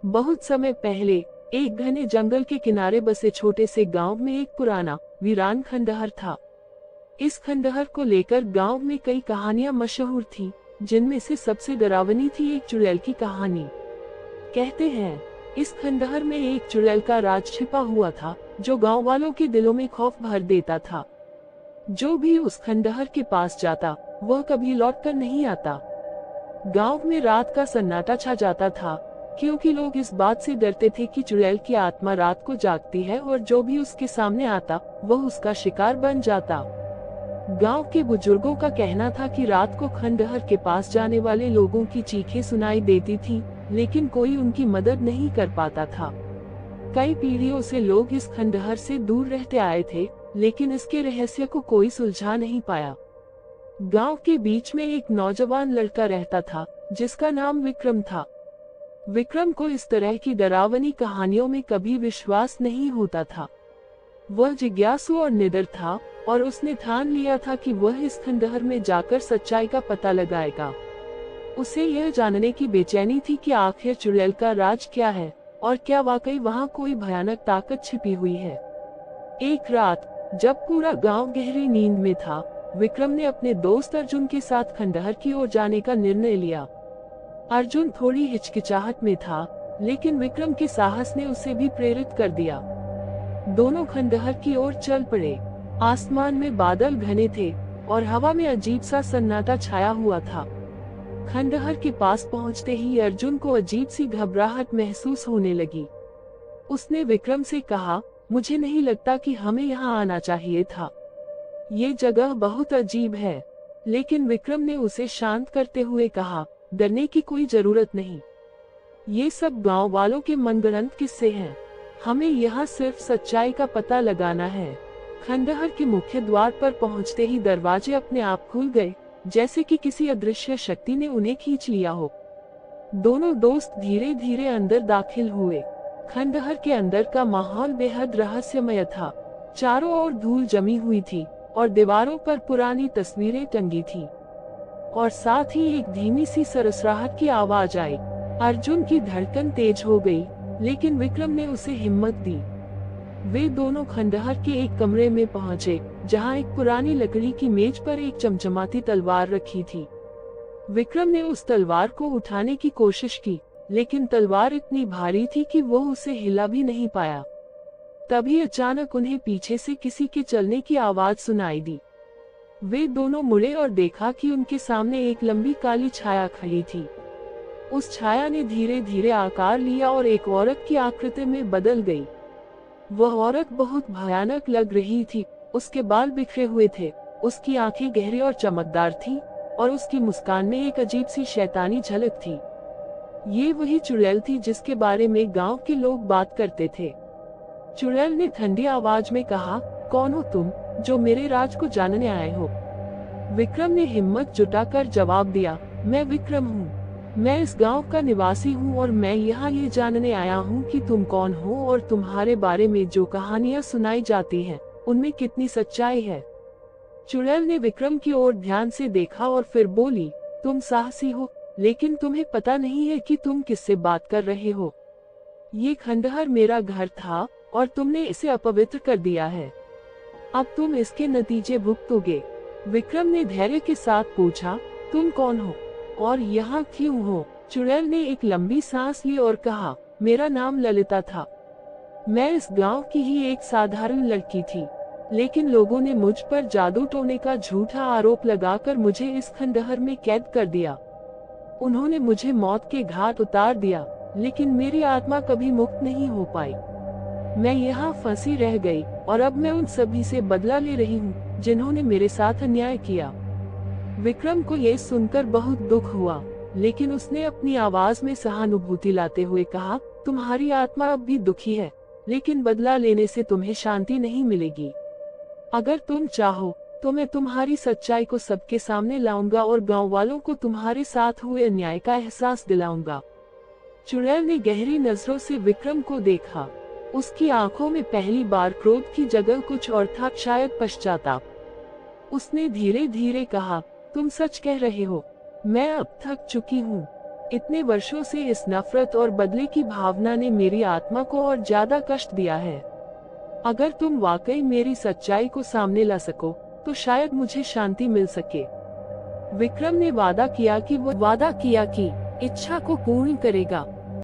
बहुत समय पहले एक घने जंगल के किनारे बसे छोटे से गांव में एक पुराना वीरान खंडहर था। इस खंडहर को लेकर गांव में कई कहानियां मशहूर थीं, जिनमें से सबसे डरावनी थी एक चुड़ैल की कहानी। कहते हैं इस खंडहर में एक चुड़ैल का राज छिपा हुआ था, जो गांव वालों के दिलों में खौफ भर देता था। जो भी उस खंडहर के पास जाता, वह कभी लौटकर नहीं आता। गांव में रात का सन्नाटा छा जाता था, क्योंकि लोग इस बात से डरते थे कि चुड़ैल की आत्मा रात को जागती है और जो भी उसके सामने आता, वह उसका शिकार बन जाता। गांव के बुजुर्गों का कहना था कि रात को खंडहर के पास जाने वाले लोगों की चीखें सुनाई देती थी, लेकिन कोई उनकी मदद नहीं कर पाता था। कई पीढ़ियों से लोग इस खंडहर से दूर रहते आए थे, लेकिन इसके रहस्य को कोई सुलझा नहीं पाया। गांव के बीच में एक नौजवान लड़का रहता था, जिसका नाम विक्रम था। विक्रम को इस तरह की डरावनी कहानियों में कभी विश्वास नहीं होता था। वह जिज्ञासु और निडर था, और उसने ठान लिया था कि वह इस खंडहर में जाकर सच्चाई का पता लगाएगा। उसे यह जानने की बेचैनी थी कि आखिर चुड़ैल का राज क्या है, और क्या वाकई वहां कोई भयानक ताकत छिपी हुई है। एक रात जब पूरा गांव गहरी नींद में था, विक्रम ने अपने दोस्त अर्जुन के साथ खंडहर की ओर जाने का निर्णय लिया। अर्जुन थोड़ी हिचकिचाहट में था, लेकिन विक्रम के साहस ने उसे भी प्रेरित कर दिया। दोनों खंडहर की ओर चल पड़े। आसमान में बादल घने थे और हवा में अजीब सा सन्नाटा छाया हुआ था। खंडहर के पास पहुंचते ही अर्जुन को अजीब सी घबराहट महसूस होने लगी। उसने विक्रम से कहा, मुझे नहीं लगता कि हमें यहाँ आना चाहिए था। ये जगह बहुत अजीब है। लेकिन विक्रम ने उसे शांत करते हुए कहा, डरने की कोई जरूरत नहीं। ये सब गांव वालों के मनगढ़ंत किस्से हैं। हमें यहाँ सिर्फ सच्चाई का पता लगाना है। खंडहर के मुख्य द्वार पर पहुँचते ही दरवाजे अपने आप खुल गए, जैसे कि किसी अदृश्य शक्ति ने उन्हें खींच लिया हो। दोनों दोस्त धीरे धीरे अंदर दाखिल हुए। खंडहर के अंदर का माहौल बेहद रहस्यमय था। चारों ओर धूल जमी हुई थी और दीवारों पर पुरानी तस्वीरें टंगी थी, और साथ ही एक धीमी सी सरसराहट की आवाज आई। अर्जुन की धड़कन तेज हो गई, लेकिन विक्रम ने उसे हिम्मत दी। वे दोनों खंडहर के एक कमरे में पहुंचे, जहां एक पुरानी लकड़ी की मेज पर एक चमचमाती तलवार रखी थी। विक्रम ने उस तलवार को उठाने की कोशिश की, लेकिन तलवार इतनी भारी थी कि वो उसे हिला भी नहीं पाया। तभी अचानक उन्हें पीछे से किसी के चलने की आवाज सुनाई दी। वे दोनों मुड़े और देखा कि उनके सामने एक लंबी काली छाया खड़ी थी। उस छाया ने धीरे धीरे आकार लिया और एक औरत की आकृति में बदल गई। वह औरत बहुत भयानक लग रही थी। उसके बाल बिखरे हुए थे, उसकी आंखें गहरी और चमकदार थीं, और उसकी मुस्कान में एक अजीब सी शैतानी झलक थी। ये वही चुड़ैल थी जिसके बारे में गांव के लोग बात करते थे। चुड़ैल ने ठंडी आवाज में कहा, कौन हो तुम, जो मेरे राज को जानने आए हो। विक्रम ने हिम्मत जुटाकर जवाब दिया, मैं विक्रम हूँ। मैं इस गांव का निवासी हूँ और मैं यहाँ ये जानने आया हूँ कि तुम कौन हो और तुम्हारे बारे में जो कहानियाँ सुनाई जाती हैं, उनमें कितनी सच्चाई है। चुड़ैल ने विक्रम की ओर ध्यान से देखा और फिर बोली, तुम साहसी हो, लेकिन तुम्हें पता नहीं है कि तुम किससे बात कर रहे हो। ये खंडहर मेरा घर था और तुमने इसे अपवित्र कर दिया है। अब तुम इसके नतीजे भुगतोगे। विक्रम ने धैर्य के साथ पूछा, तुम कौन हो और यहाँ क्यों हो। चुड़ैल ने एक लंबी सांस ली और कहा, मेरा नाम ललिता था। मैं इस गांव की ही एक साधारण लड़की थी, लेकिन लोगों ने मुझ पर जादू टोने का झूठा आरोप लगाकर मुझे इस खंडहर में कैद कर दिया। उन्होंने मुझे मौत के घाट उतार दिया, लेकिन मेरी आत्मा कभी मुक्त नहीं हो पाई। मैं यहाँ फंसी रह गई और अब मैं उन सभी से बदला ले रही हूँ जिन्होंने मेरे साथ अन्याय किया। विक्रम को ये सुनकर बहुत दुख हुआ, लेकिन उसने अपनी आवाज में सहानुभूति लाते हुए कहा, तुम्हारी आत्मा अब भी दुखी है, लेकिन बदला लेने से तुम्हें शांति नहीं मिलेगी। अगर तुम चाहो तो मैं तुम्हारी सच्चाई को सबके सामने लाऊंगा और गांव वालों को तुम्हारे साथ हुए अन्याय का एहसास दिलाऊंगा। चुड़ैल ने गहरी नजरों से विक्रम को देखा। उसकी आंखों में पहली बार क्रोध की जगह कुछ और था, शायद पश्चाताप। उसने धीरे धीरे कहा, तुम सच कह रहे हो, मैं अब थक चुकी हूँ। इतने वर्षों से इस नफरत और बदले की भावना ने मेरी आत्मा को और ज्यादा कष्ट दिया है। अगर तुम वाकई मेरी सच्चाई को सामने ला सको, तो शायद मुझे शांति मिल सके। विक्रम ने वादा किया कि इच्छा को पूर्ण करेगा।